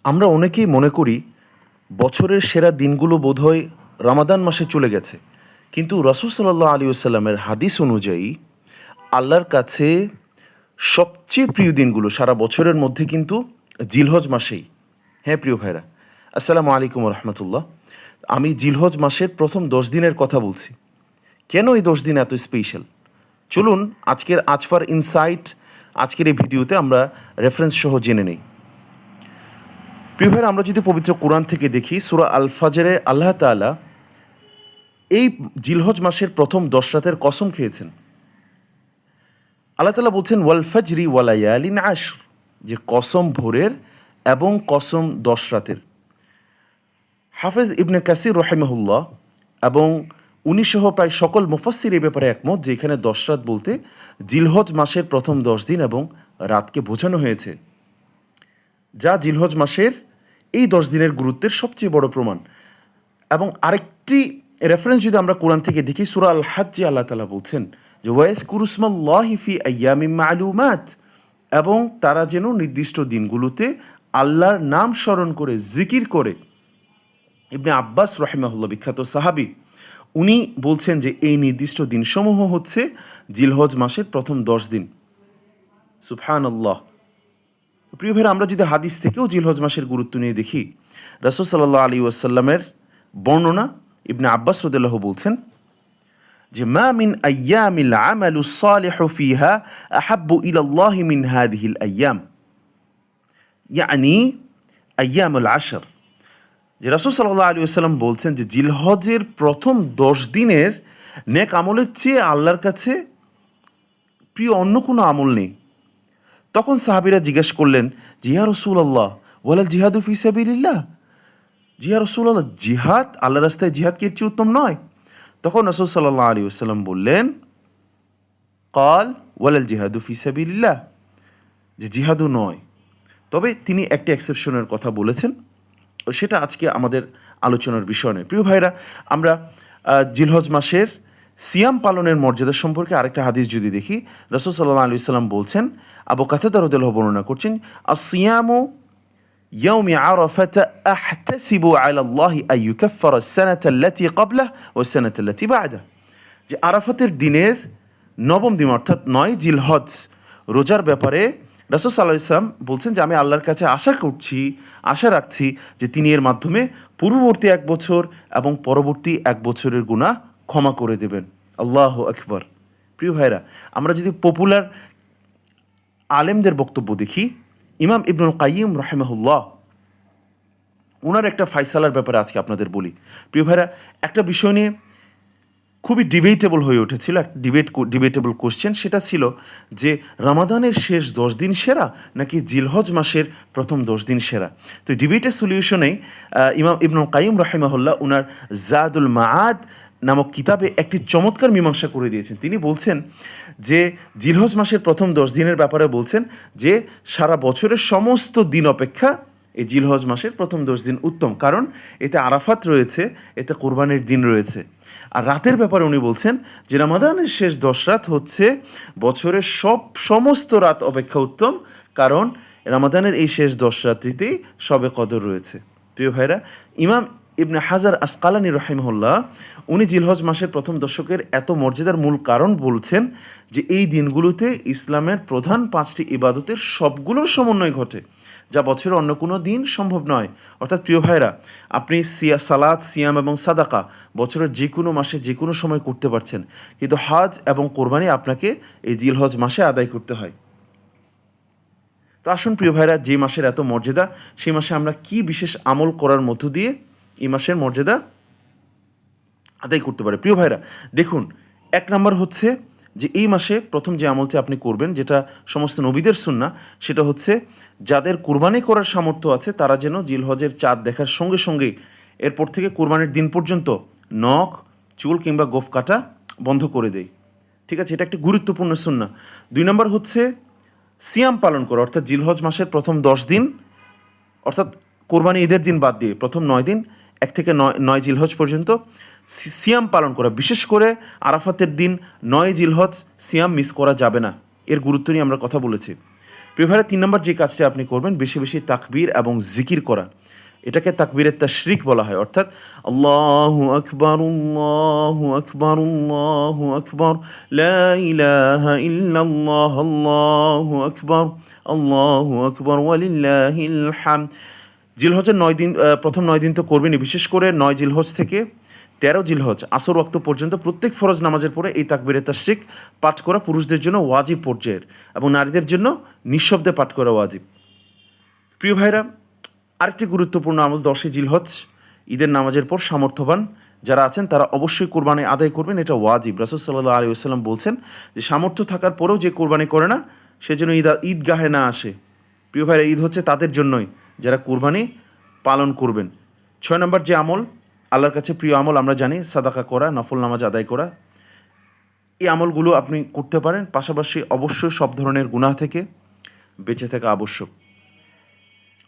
আমরা অনেকেই মনে করি বছরের সেরা দিনগুলো বোধহয় রমাদান মাসে চলে গেছে। কিন্তু রাসূল সাল্লাল্লাহু আলাইহি ওয়াসাল্লামের হাদিস অনুযায়ী আল্লাহর কাছে সবচেয়ে প্রিয় দিনগুলো সারা বছরের মধ্যে কিন্তু জিলহজ মাসেই। হ্যাঁ প্রিয় ভাইরা, আসসালামু আলাইকুম ওয়া রাহমাতুল্লাহ। আমি জিলহজ মাসের প্রথম 10 দিনের কথা বলছি। কেন এই 10 দিন এত স্পেশাল? চলুন আজকের আজফার ইনসাইট, আজকের এই ভিডিওতে আমরা রেফারেন্স সহ জেনে নেই। প্রিয় ভাইরা, আমরা যদি পবিত্র কোরআন থেকে দেখি সূরা আল ফাজরে আল্লাহ তাআলা এই জিলহজ মাসের প্রথম 10 রাতের কসম খেয়েছেন। আল্লাহ তাআলা বলছেন ওয়াল ফাজরি ওয়া লায়ালিন আশর, যে কসম ভোরের এবং কসম 10 রাতের। হাফেজ ইবনে কাসির রাহিমাহুল্লাহ এবং উনি সহ প্রায় সকল মুফাসসির এই ব্যাপারে একমত যে এখানে 10 রাত বলতে জিলহজ মাসের প্রথম 10 দিন এবং রাতকে বোঝানো হয়েছে, যা জিলহজ মাসের এই 10 দিনের গুরুত্বের সবচেয়ে বড় প্রমাণ। এবং আরেকটি রেফারেন্স যদি আমরা কোরআন থেকে দেখি, সূরা আল হাজ্জে আল্লাহ তাআলা বলছেন যে ওয়াজকুরুসমাল্লাহি ফি আইয়ামিম মা'লুমাত, এবং তারা যেন নির্দিষ্ট দিনগুলোতে আল্লাহর নাম স্মরণ করে জিকির করে। ইবনে আব্বাস রাহিমাহুল্লাহ, বিখ্যাত সাহাবী, উনি বলছেন যে এই নির্দিষ্ট দিনসমূহ হচ্ছে জিলহজ মাসের প্রথম 10 দিন। সুবহানাল্লাহ। প্রিয় ভাইরা, আমরা যদি হাদিস থেকেও জিলহজ মাসের গুরুত্ব নিয়ে দেখি, রাসূল সাল্লাল্লাহু আলাইহি ওয়াসাল্লামের বর্ণনা, ইবনে আব্বাস রাদিয়াল্লাহু বলছেন যে মা মিন আইয়ামিল আমালুস সালিহু ফিহা আহাব্বু ইলাল্লাহি মিন হাযিহিল আইয়াম, ইয়ানি আইয়ামুল আশর। যে রাসূল সাল্লাল্লাহু আলাইহি ওয়াসাল্লাম বলছেন যে জিলহজের প্রথম 10 দিনের নেক আমলের চেয়ে আল্লাহর কাছে প্রিয় অন্য কোনো আমল নেই। তখন সাহাবীরা জিজ্ঞেস করলেন যে ইয়া রাসূলুল্লাহ ওয়ালাল জিহাদু ফি সাবিলিল্লাহ, জি ইয়া রাসূলুল্লাহ, জিহাদ, আল্লাহর রাস্তায় জিহাদ কি এর চেয়ে উত্তম নয়? তখন রাসূল সাল্লাল্লাহু আলাইহি ওয়াসাল্লাম বললেন ক্বাল ওয়ালাল জিহাদু ফি সাবিলিল্লাহ, যে জিহাদও নয়, তবে তিনি একটি এক্সেপশনের কথা বলেছেন, ও সেটা আজকে আমাদের আলোচনার বিষয় নয়। প্রিয় ভাইরা, আমরা জিলহজ মাসের সিয়াম পালনের মর্যাদা সম্পর্কে আরেকটা হাদিস যদি দেখি, রাসূল সাল্লাল্লাহু আলাইহি ওয়াসাল্লাম বলছেন, আবু কাতাদা রাদিয়াল্লাহু বর্ণনা করছেন, আস-সিয়ামু ইয়াউমি আরাফাতা আহতাসিবু আলা আল্লাহি আন ইউকাফফিরা আস-সানাতা আল্লাতী ক্বাবলাহু ওয়াস-সানাতা আল্লাতী বা'দাহু, যে আরাফাতের দিনের নবম দিন অর্থাৎ 9 জিলহজ রোজার ব্যাপারে রাসূল সাল্লাল্লাহু আলাইহি ওয়াসাল্লাম বলছেন যে আমি আল্লাহর কাছে আশা রাখছি যে তিনি এর মাধ্যমে পূর্ববর্তী 1 বছর এবং পরবর্তী 1 বছরের গুনাহ ক্ষমা করে দেবেন। আল্লাহু আকবার। প্রিয় ভাইরা, আমরা যদি পপুলার আলেমদের বক্তব্য দেখি, ইমাম ইবনুল কাইয়িম রাহিমাহুল্লাহ, ওনার একটা ফায়সালার ব্যাপারে আজকে আপনাদের বলি। প্রিয় ভাইরা, একটা বিষয় নিয়ে খুবই ডিবেটেবল হয়ে উঠেছিল, একটা ডিবেটেবল কোশ্চেন, সেটা ছিল যে রমাদানের শেষ 10 দিন সেরা নাকি জিলহজ মাসের প্রথম 10 দিন সেরা। তো ডিবেটের সলিউশনে ইমাম ইবনুল কাইয়িম রাহিমাহুল্লাহ ওনার জাদুল মাআদ নামক কিতাবে একটি চমৎকার মীমাংসা করে দিয়েছেন। তিনি বলছেন যে জিলহজ মাসের প্রথম 10 দিনের ব্যাপারে বলছেন যে সারা বছরের সমস্ত দিন অপেক্ষা এই জিলহজ মাসের প্রথম 10 দিন উত্তম, কারণ এতে আরাফাত রয়েছে, এতে কোরবানির দিন রয়েছে। আর রাতের ব্যাপারে উনি বলছেন যে রমাদানের শেষ 10 রাত হচ্ছে বছরের সমস্ত রাত অপেক্ষা উত্তম, কারণ রমাদানের এই শেষ 10 রাত্রিতেই শবে কদর রয়েছে। প্রিয় ভাইরা, ইমাম ইবনে হাজার আসকালানী রাহিমাহুল্লাহ, উনি জিলহজ মাসের প্রথম দশকের এত মর্যাদার মূল কারণ বলছেন যে এই দিনগুলোতে ইসলামের প্রধান 5টি ইবাদতের সবগুলোর সমন্বয় ঘটে, যা বছরে অন্য কোনো দিন সম্ভব নয়। অর্থাৎ প্রিয় ভাইরা, আপনি সালাত, সিয়াম এবং সাদাকা বছরের যে কোনো মাসে যে কোনো সময় করতে পারছেন, কিন্তু হজ এবং কোরবানি আপনাকে এই জিলহজ মাসে আদায় করতে হয়। তো আসুন প্রিয় ভাইরা, যে মাসের এত মর্যাদা, সেই মাসে আমরা কি বিশেষ আমল করার মধ্য দিয়ে এই মাসের মর্যাদা আদায় করতে পারে। প্রিয় ভাইরা, দেখুন, 1 নম্বর হচ্ছে যে এই মাসে প্রথম যে আমলটি আপনি করবেন, যেটা সমস্ত নবীদের সুন্নাহ, সেটা হচ্ছে যাদের কুরবানি করার সামর্থ্য আছে তারা যেন জিলহজের চাঁদ দেখার সঙ্গে সঙ্গেই এরপর থেকে কুরবানির দিন পর্যন্ত নখ, চুল কিংবা গোঁফ কাটা বন্ধ করে দেয়। ঠিক আছে, এটা একটি গুরুত্বপূর্ণ সুন্নাহ। 2 নম্বর হচ্ছে সিয়াম পালন করা, অর্থাৎ জিলহজ মাসের প্রথম 10 দিন, অর্থাৎ কোরবানি ঈদের দিন বাদ দিয়ে প্রথম 9 দিন, 1 থেকে 9 জিলহজ পর্যন্ত সিয়াম পালন করা। বিশেষ করে আরাফাতের দিন 9 জিলহজ সিয়াম মিস করা যাবে না, এর গুরুত্ব নিয়ে আমরা কথা বলেছি। প্রিয় ভাইরা ৩ নম্বর যে কাজটি আপনি করবেন, বেশি বেশি তাকবীর এবং জিকির করা। এটাকে তাকবীরে তাশরিক বলা হয়। অর্থাৎ আল্লাহু আকবার, আল্লাহু আকবার, আল্লাহু আকবার, লা ইলাহা ইল্লাল্লাহ, আল্লাহু আকবার, আল্লাহু আকবার ওয়ালিল্লাহিল হামদ। জিলহজের ৯ দিন, প্রথম ৯ দিন তো করবেনই। বিশেষ করে ৯ জিলহজ থেকে ১৩ জিলহজ আসর ওয়াক্ত পর্যন্ত প্রত্যেক ফরজ নামাজের পরে এই তাকবীরে তাশরিক পাঠ করা পুরুষদের জন্য ওয়াজিব পর্যায়ের, এবং নারীদের জন্য নিঃশব্দে পাঠ করা ওয়াজিব। প্রিয় ভাইরা, আরেকটি গুরুত্বপূর্ণ আমল ১০ই জিলহজ ঈদের নামাজের পর সামর্থ্যবান যারা আছেন তারা অবশ্যই কোরবানি আদায় করবেন। এটা ওয়াজিব। রাসূল সাল্লাল্লাহু আলাইহি ওয়াসাল্লাম বলছেন যে সামর্থ্য থাকার পরেও যে কোরবানি করে না সে যেন ঈদগাহে না আসে। প্রিয় ভাইরা, ঈদ হচ্ছে তাদের জন্যই যারা কোরবানি পালন করবেন। ৬ নম্বর যে আমল আল্লাহর কাছে প্রিয় আমল আমরা জানি, সাদাকা করা, নফল নামাজ আদায় করা। এই আমলগুলো আপনি করতে পারেন। পাশাপাশি অবশ্যই সব ধরনের গুনাহ থেকে বেঁচে থাকা আবশ্যক।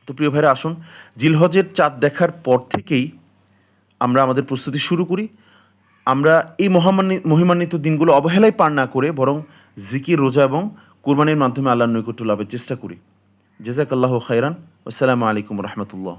তো প্রিয় ভাইরা, আসুন জিলহজের চাঁদ দেখার পর থেকেই আমরা আমাদের প্রস্তুতি শুরু করি। আমরা এই মহিমান্বিত দিনগুলো অবহেলায় পার না করে বরং জিকির, রোজা এবং কোরবানির মাধ্যমে আল্লাহর নৈকট্য লাভের চেষ্টা করি। জাযাকাল্লাহু খাইরান। আসসালামু আলাইকুম ওয়া রাহমাতুল্লাহ।